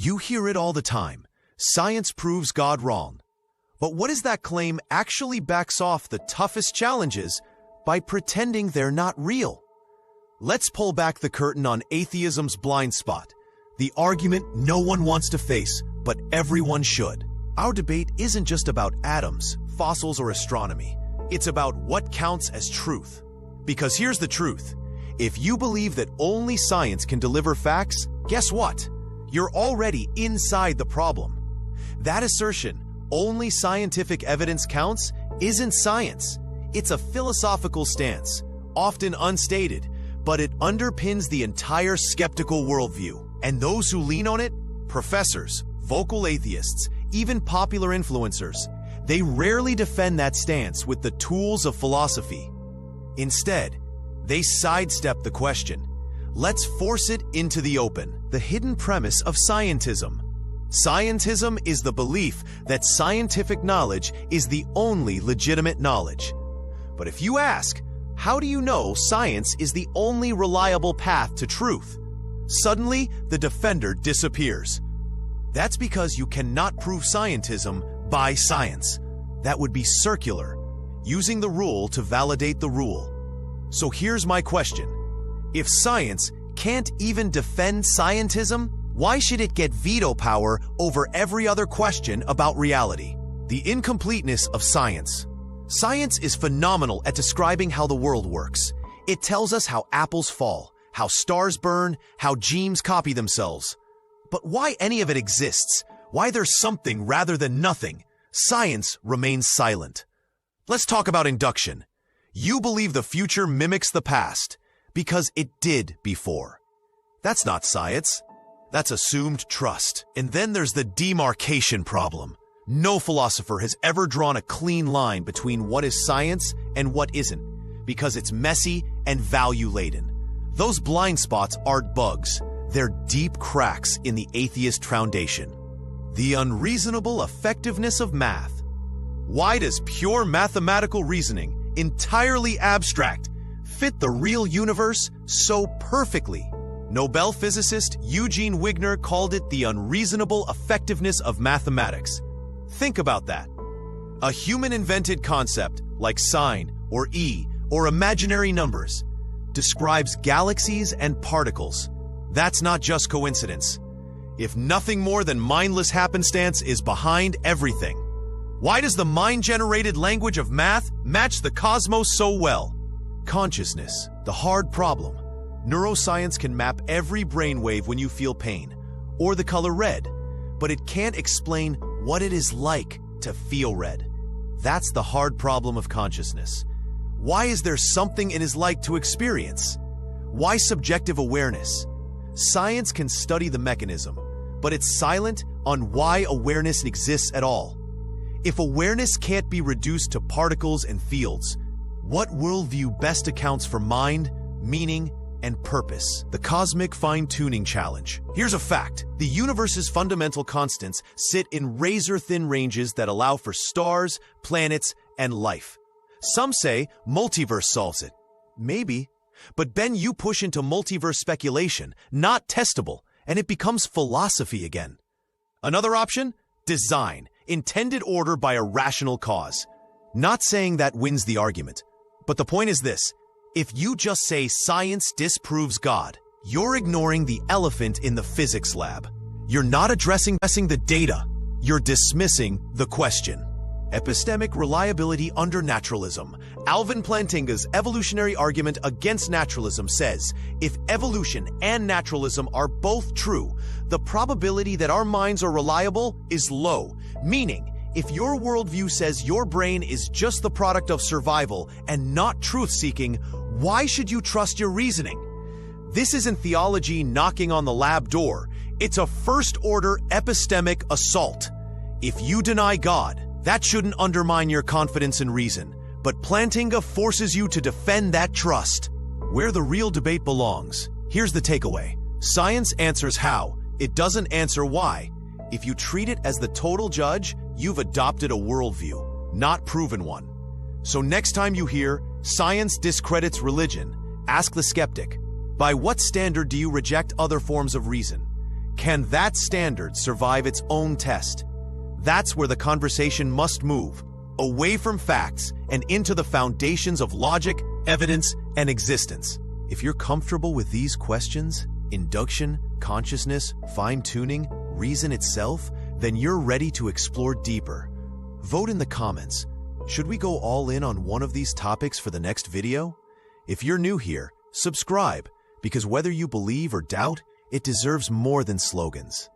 You hear it all the time. Science proves God wrong. But what if that claim actually backs off the toughest challenges by pretending they're not real? Let's pull back the curtain on atheism's blind spot, the argument no one wants to face, but everyone should. Our debate isn't just about atoms, fossils, or astronomy. It's about what counts as truth. Because here's the truth. If you believe that only science can deliver facts, guess what? You're already inside the problem. That assertion, only scientific evidence counts, isn't science. It's a philosophical stance, often unstated, but it underpins the entire skeptical worldview. And those who lean on it, professors, vocal atheists, even popular influencers, they rarely defend that stance with the tools of philosophy. Instead, they sidestep the question. Let's force it into the open, the hidden premise of scientism. Scientism is the belief that scientific knowledge is the only legitimate knowledge. But if you ask, how do you know science is the only reliable path to truth? Suddenly, the defender disappears. That's because you cannot prove scientism by science. That would be circular, using the rule to validate the rule. So here's my question. If science can't even defend scientism, why should it get veto power over every other question about reality? The incompleteness of science. Science is phenomenal at describing how the world works. It tells us how apples fall, how stars burn, how genes copy themselves. But why any of it exists, why there's something rather than nothing, science remains silent. Let's talk about induction. You believe the future mimics the past because it did before. That's not science. That's assumed trust. And then there's the demarcation problem. No philosopher has ever drawn a clean line between what is science and what isn't, because it's messy and value-laden. Those blind spots aren't bugs. They're deep cracks in the atheist foundation. The unreasonable effectiveness of math. Why does pure mathematical reasoning, entirely abstract, fit the real universe so perfectly? Nobel physicist Eugene Wigner called it the unreasonable effectiveness of mathematics. Think about that. A human-invented concept like sine or e or imaginary numbers describes galaxies and particles. That's not just coincidence. If nothing more than mindless happenstance is behind everything. Why does the mind-generated language of math match the cosmos so well? Consciousness, the hard problem. Neuroscience can map every brainwave when you feel pain, or the color red, but it can't explain what it is like to feel red. That's the hard problem of consciousness. Why is there something it is like to experience? Why subjective awareness? Science can study the mechanism, but it's silent on why awareness exists at all. If awareness can't be reduced to particles and fields, what worldview best accounts for mind, meaning, and purpose? The cosmic fine-tuning challenge. Here's a fact. The universe's fundamental constants sit in razor-thin ranges that allow for stars, planets, and life. Some say multiverse solves it. Maybe. But then you push into multiverse speculation, not testable, and it becomes philosophy again. Another option? Design. Intended order by a rational cause. Not saying that wins the argument. But the point is this. If you just say science disproves God, you're ignoring the elephant in the physics lab. You're not addressing the data. You're dismissing the question. Epistemic reliability under naturalism. Alvin Plantinga's evolutionary argument against naturalism says, if evolution and naturalism are both true, the probability that our minds are reliable is low, meaning if your worldview says your brain is just the product of survival and not truth-seeking, why should you trust your reasoning? This isn't theology knocking on the lab door. It's a first-order epistemic assault. If you deny God, that shouldn't undermine your confidence in reason. But Plantinga forces you to defend that trust. Where the real debate belongs. Here's the takeaway. Science answers how. It doesn't answer why. If you treat it as the total judge, you've adopted a worldview, not proven one. So next time you hear, science discredits religion, ask the skeptic, by what standard do you reject other forms of reason? Can that standard survive its own test? That's where the conversation must move, away from facts and into the foundations of logic, evidence, and existence. If you're comfortable with these questions, induction, consciousness, fine-tuning, reason itself, then you're ready to explore deeper. Vote in the comments. Should we go all in on one of these topics for the next video? If you're new here, subscribe, because whether you believe or doubt, it deserves more than slogans.